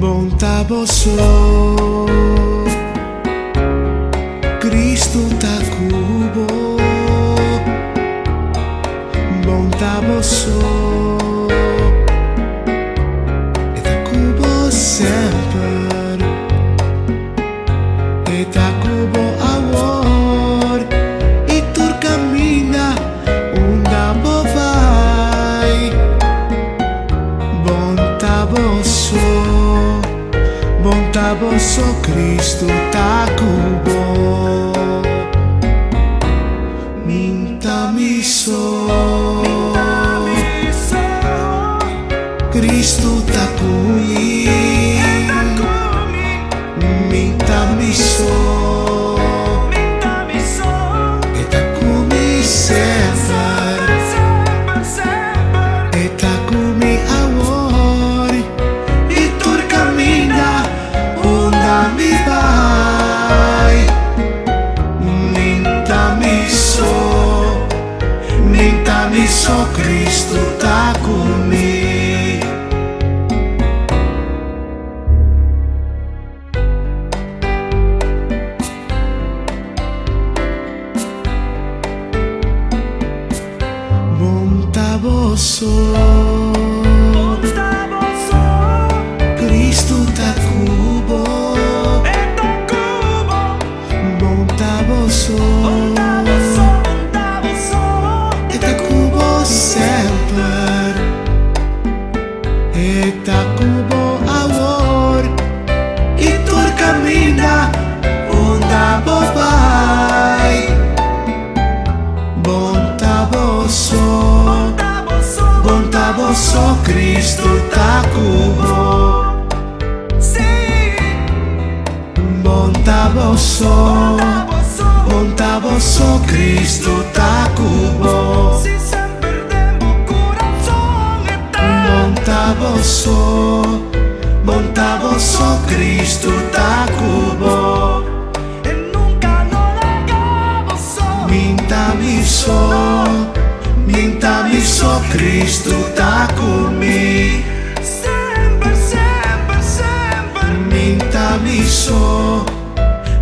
Bondadoso, Cristo ta cubo. Bondadoso, e ta cubo sempre, e ta cubo amor, e tu cammina onda vai. Bondadoso, Cristo ta cubo. Minta miso, Cristo ta cui. Minta miso, e ta cui sempre, e ta cui amor, e tu cammina onda mi vai. Minta miso, Cristo ta cui. Bondadoso, Cristo ta cubo. Bondadoso, e ta cubo sempre, e ta cubo amor, e tu cammina onda vai. Bondadoso, Cristo ta cubo. Bondadoso, Cristo ta cubo. Bondadoso, Cristo ta cubo. Minta miso, Cristo ta cui.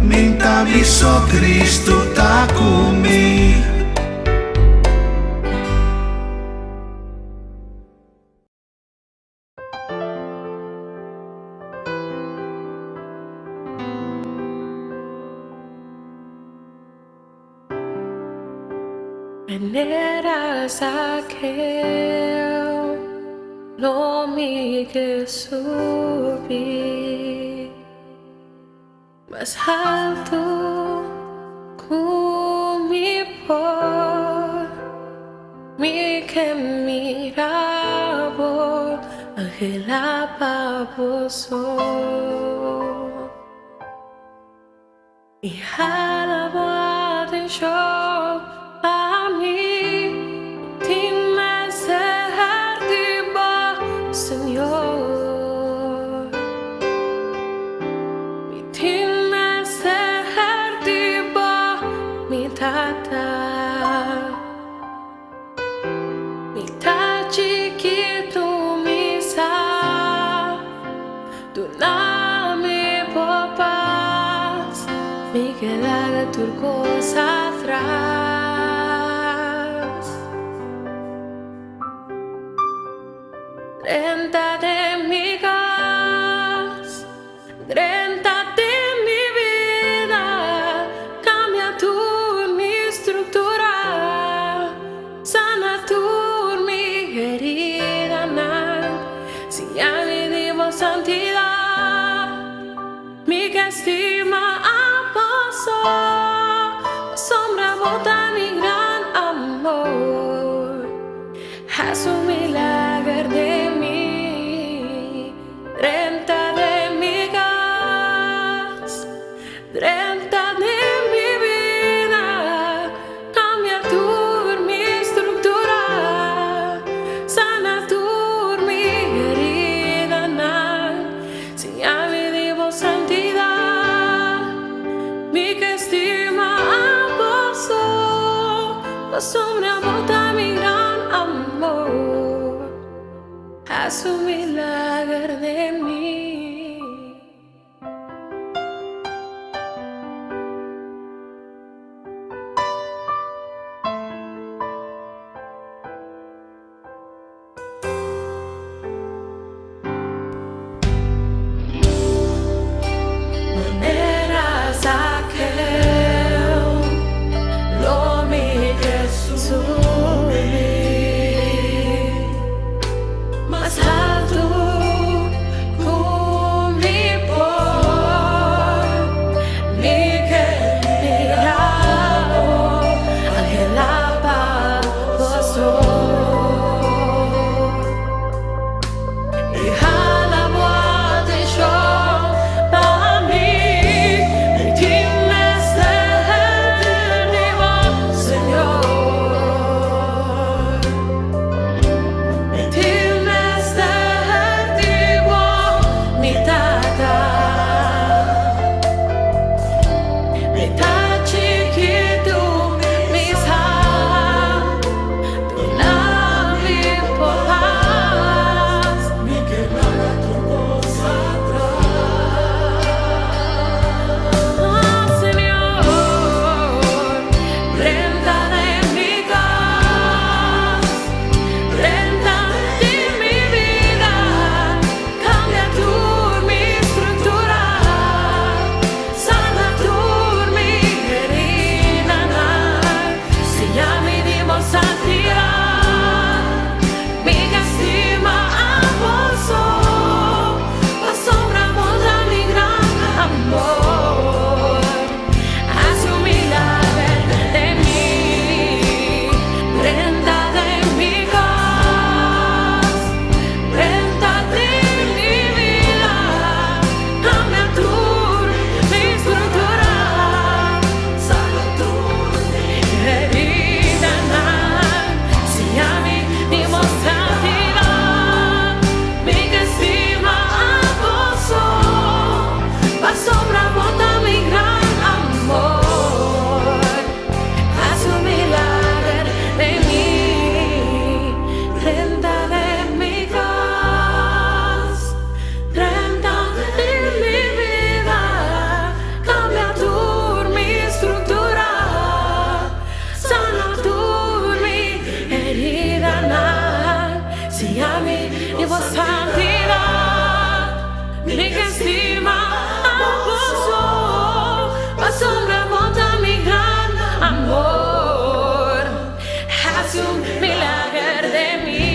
Minta miso, Cristo ta cui. Venera Zaqueo, lo mi que subí más alto mi por mi que miraba angelaba vosotros y jalaba de show. Senhor, mi time ser diba mi tata, mi tachi kitu mi sa, tu na mi popas, mi queda turcos atrás. Renta de mi gas, renta de mi vida, cambia tu mi estructura, sana tu mi herida, si ya vivimos santidad, mi que estima a paso, sombra bota mi gran amor, haz un milagro de renta de mi gas, renta de mi vida, cambia tu mi estructura, sana tu mi herida, si ya vivimos santidad, mi que estima a vos, la sombra bota mi gran amor. Haz un milagro de mí. mi vivo santidad, mi estima gozo, asombra bota mi gran amor, haz un milagro de mí.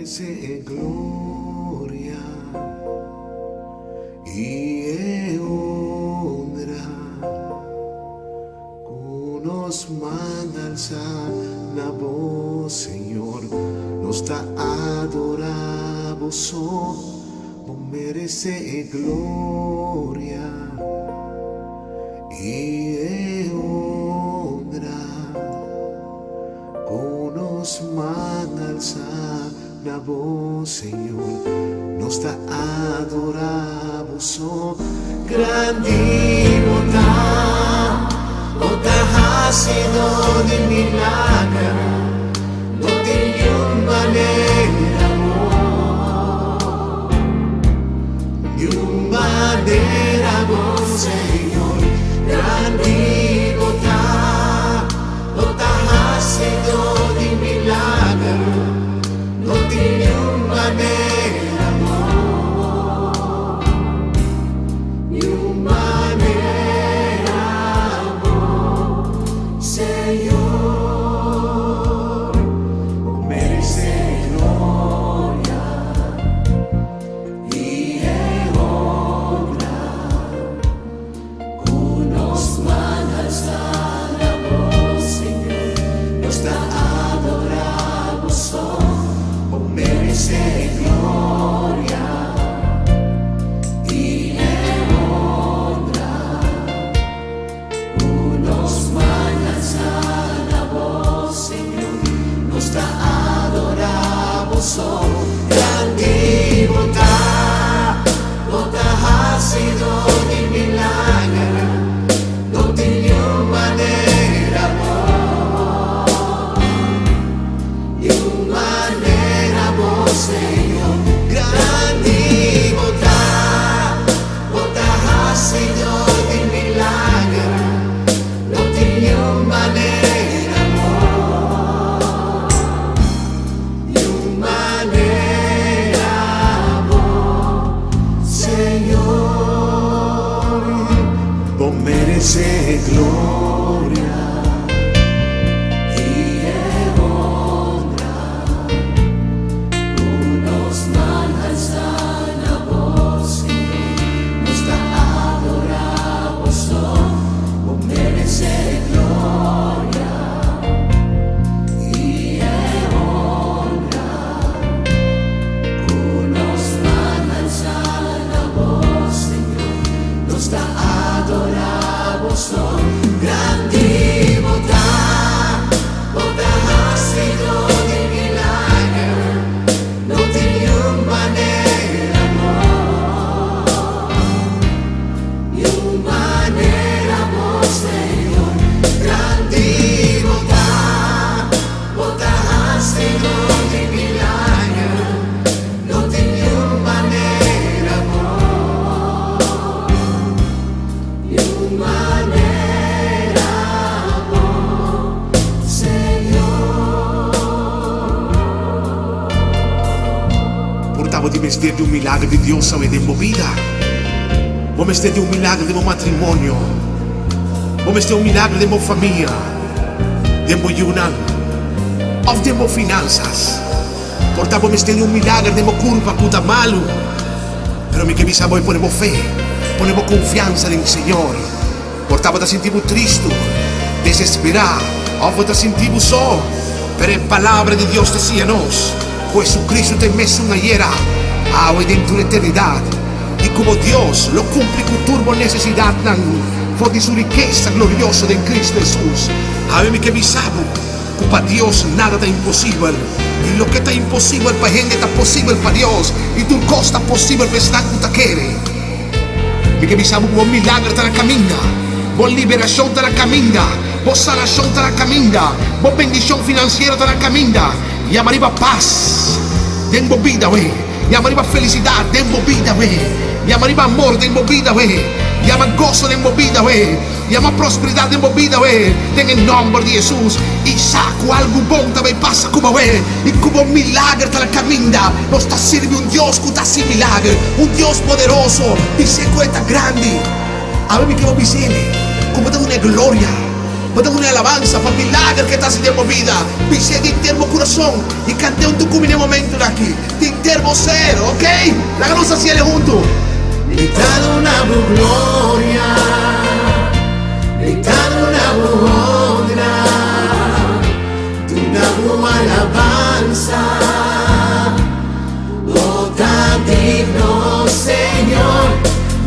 merece gloria y honra. Nos manda alzar la voz, Señor, nos da adoramos, oh, merece gloria y honra. Nos manda alzar la voz, Señor, nos da adoramos, oh, grande bondad. Bota hacido de milagro, no tenía manera, de manera, Señor, grande bota hacido de milagro, no tenía manera, de manera. Señor, merece gloria y honra. Nos manda alzar la voz, Señor, nos da adoramos, oh, merece gloria y honra. Nos manda la voz, Señor, nos da adoramos, oh, grande bondad, bondad ha sido de milagro, no tenía manera, de manera, Señor, grande bondad, bondad ha sido de milagro. No tenía manera, de manera, Señor, vos mereces gloria y honra. Nos manda alzar la voz, Señor, nos da adoramos, oh, merece gloria y honra. Nos manda alzar la voz, Señor, nos da adoramos, oh, grande bondad, bondad ha sido de milagro, no tenía manera, de manera, Señor, grande bondad, bondad ha sido de milagro, no tenía manera, de manera, Señor. Portavo di mestiere di un milagro di Dio avete movida. Vou mestiere di un milagro del mio matrimonio. Vou mestiere un milagro della mia famiglia, del mio union, of delle mie finanzas. Portavo mestiere di un milagro della mia curva puta malo. Però mi chiamisa voi ponemo fe, ponemo confianza nel Signore. Portavo da sentivo triste, desesperado, ovo da sentivo só. Per le parole di Dio te sia nos. Jesucristo te messo una hiera, agua dentro la eternidad. Y como Dios lo cumple con turbo necesidad, por de su riqueza gloriosa de Cristo Jesús. A mí que me sabo, que para Dios nada está imposible. Y lo que está imposible para gente está posible para Dios. Y tu cosa está posible para estar que te quiere. Y que me sabo, buen milagro está en la camina, buen liberación está en la camina, buen sanación está en la camina, buen bendición financiera está en la camina. Y arriba paz, den vida, güey. Y arriba felicidad, den vida, güey. Y arriba amor, den vida, güey. Y arriba gozo, den vida, güey. Y arriba prosperidad, den vida, güey. En el nombre de Jesús. Y saco algo bon también pasa como, güey. Y como un milagro está la camina. Nos está sirve un Dios que está sin milagro. Un Dios poderoso. Dice que está grande. A mí me quedo visible. Como de una gloria. vou dar uma alabança para o milagre que está sendo vida. Pise de ter meu coração e cantei um tucumi nesse momento daqui. De ter você, ok? La vamos a hacer juntos. Gritando una gloria, gritando una honra, una alabanza, oh tan digno Señor,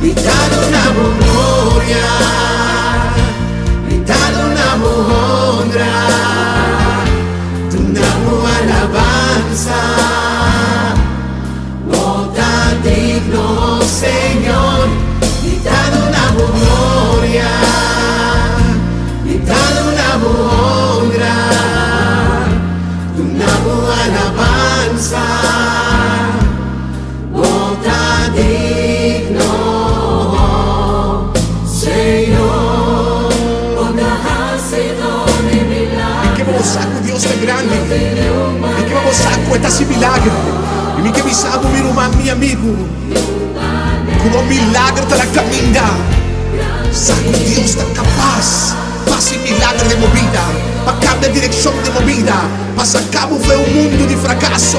gritando una gloria, gritando una honra, una alabanza, oh tan digno Señor, gritando una gloria, gritando una honra, una alabanza, oh tan digno Señor, E que vamos saco Deus é grande. E que vamos saco esse milagre. E me que me sabe meu irmão, meu amigo. Como um milagre está na caminha. Saco Deus está capaz. Passa milagre de movida. Para cambiar a direção de movida. Para sacar o mundo de fracasso.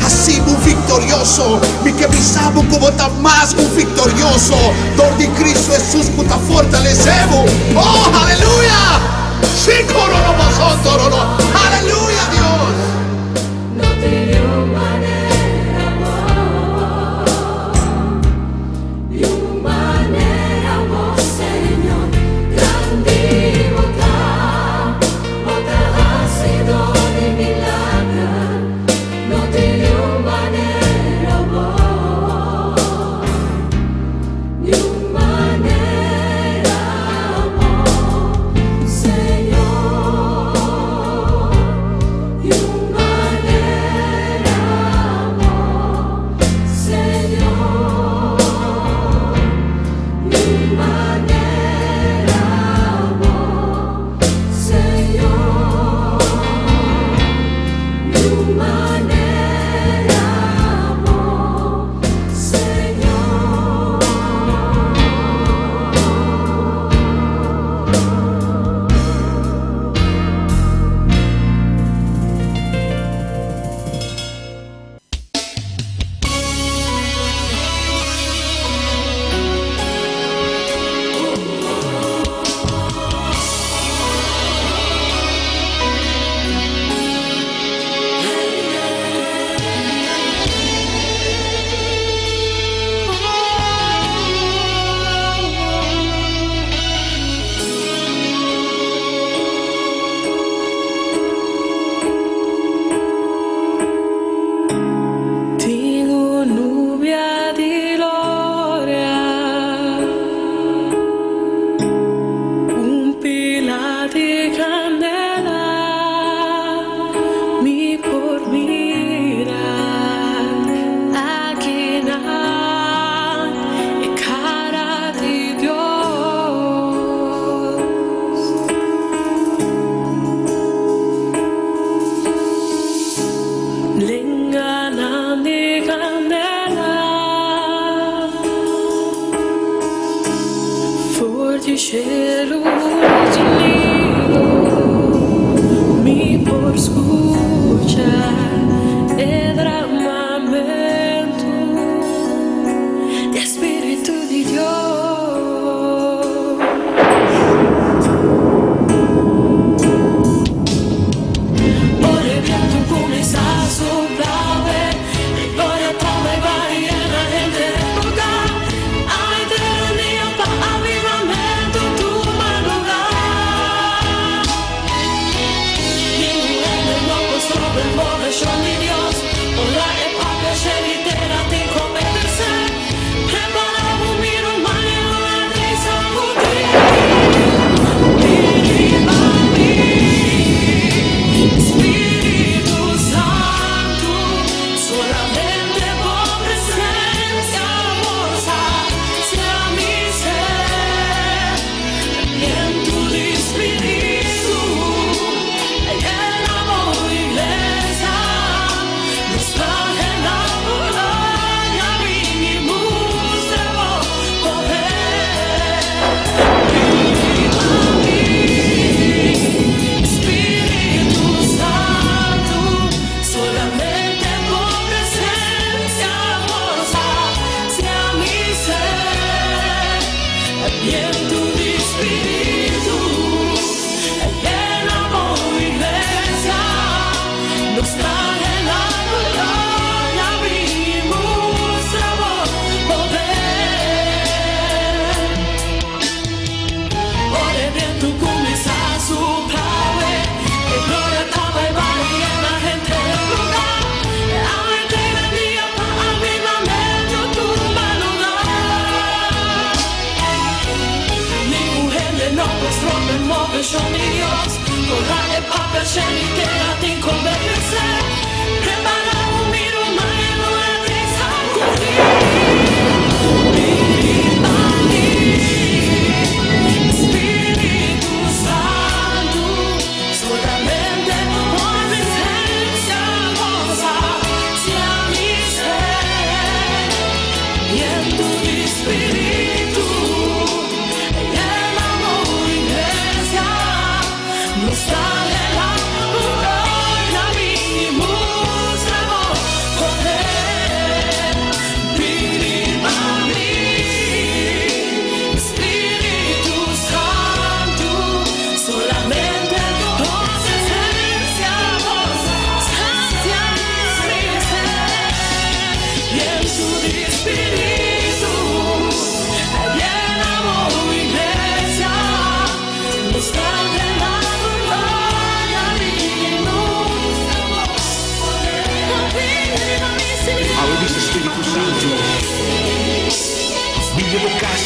Assim um vitorioso. Me que me sabe como está mais um vitorioso. Dor de Cristo Jesus puta fortalecemos. Oh, aleluia! Aleluya, Dios. No te manera, amor, Señor, grande bondad, otra ha sido de milagro, no te manera, amor, cielo lindo, mi por escuchar el derramamiento de Espíritu de Dios. Por el viento comienza a soplar, y por el tome va y llena gente de lugar. Hay tiranía para avivamiento tu madrugada. Ningún no puesto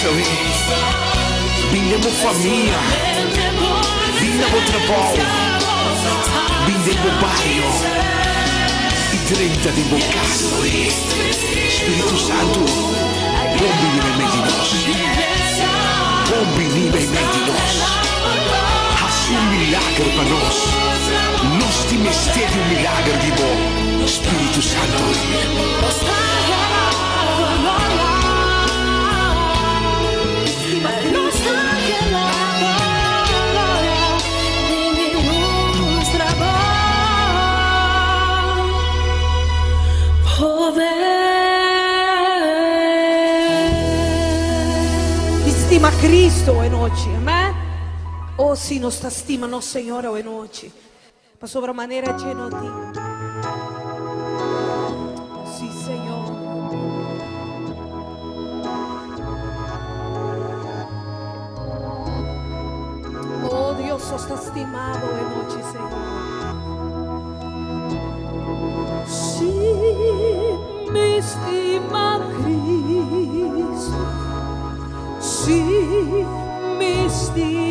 Sawi. Bindemo família. Bindemo trabalho. Bindemo bairro. E 30 de bocado. Espírito Santo, combine em meio de nós. Combine em meio de nós. Faça milagre para nós. Nós temos sede milagre de bom. Espírito Santo. Estima Cristo hoje noite, amém? Oh, sim, nossa estima, nosso Senhor hoje noite. Para sobremaneira lleno de ti. Sim, Senhor. Oh, Deus, sos está estimado hoje noite, Senhor. Sim, me estima Cristo. Sim, me estima.